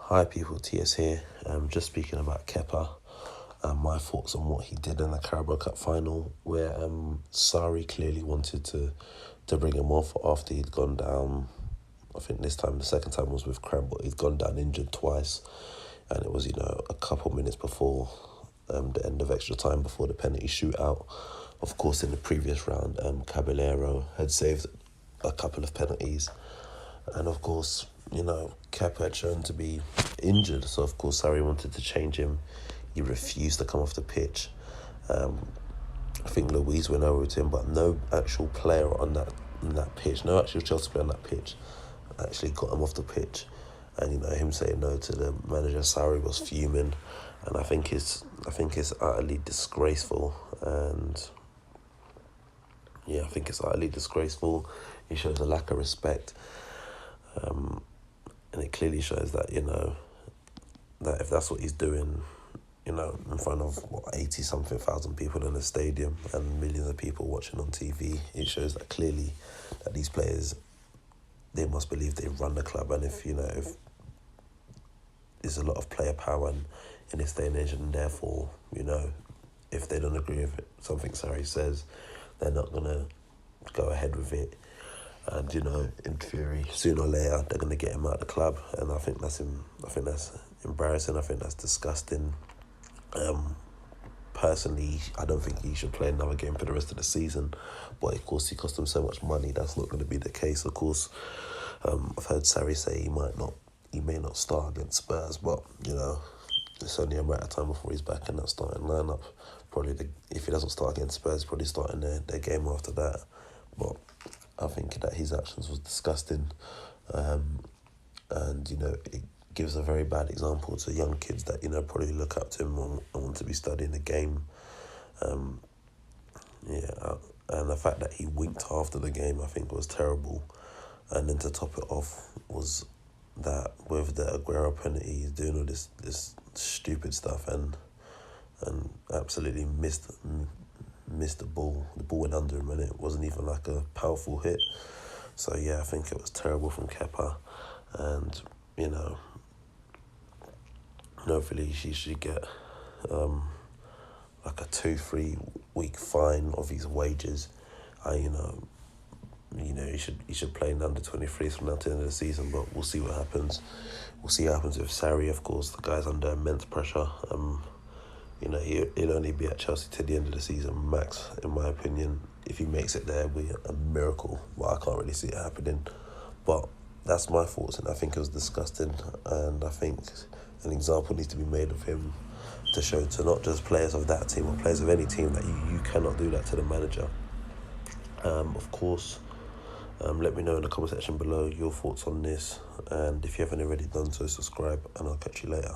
Hi people, TS here. Just speaking about Kepa, my thoughts on what he did in the Carabao Cup final, where Sarri clearly wanted to bring him off after he'd gone down. I think this time, the second time was with cramp, but he'd gone down injured twice, and it was a couple minutes before the end of extra time, before the penalty shootout. Of course, in the previous round, Caballero had saved a couple of penalties. And of course, Kepa had shown to be injured, so of course Sarri wanted to change him. He refused to come off the pitch. I think Louise went over to him, but no actual player on that pitch, no actual Chelsea player on that pitch, actually got him off the pitch. And him saying no to the manager, Sarri was fuming, and I think it's utterly disgraceful. And yeah, I think it's utterly disgraceful. He shows a lack of respect. And it clearly shows that, that if that's what he's doing, in front of 80-something thousand people in a stadium and millions of people watching on TV, it shows that clearly that these players, they must believe they run the club. And if there's a lot of player power in this day and age, and therefore, if they don't agree with something Sarri says, they're not going to go ahead with it. And in theory, sooner or later, they're going to get him out of the club, and I think that's embarrassing. I think that's disgusting. Personally, I don't think he should play another game for the rest of the season. But of course, he cost him so much money. That's not going to be the case. Of course, I've heard Sarri say he may not start against Spurs, but it's only a matter of time before he's back in that starting lineup. Probably if he doesn't start against Spurs, probably starting their game after that. But I think that his actions was disgusting, and it gives a very bad example to young kids that probably look up to him and want to be studying the game. And the fact that he winked after the game, I think, was terrible. And then to top it off was that with the Aguero penalty, he's doing all this stupid stuff and absolutely missed the ball. The ball went under him, and it wasn't even like a powerful hit. So yeah, I think it was terrible from Kepa, and hopefully she should get like a 2-3 week fine of his wages. He should play in under 23s from now to the end of the season, but we'll see what happens. We'll see what happens with Sarri. Of course, the guy's under immense pressure. He'll only be at Chelsea till the end of the season, max, in my opinion. If he makes it there, it'll be a miracle. But I can't really see it happening. But that's my thoughts, and I think it was disgusting. And I think an example needs to be made of him to show to not just players of that team or players of any team that you cannot do that to the manager. Of course, let me know in the comment section below your thoughts on this. And if you haven't already done so, subscribe, and I'll catch you later.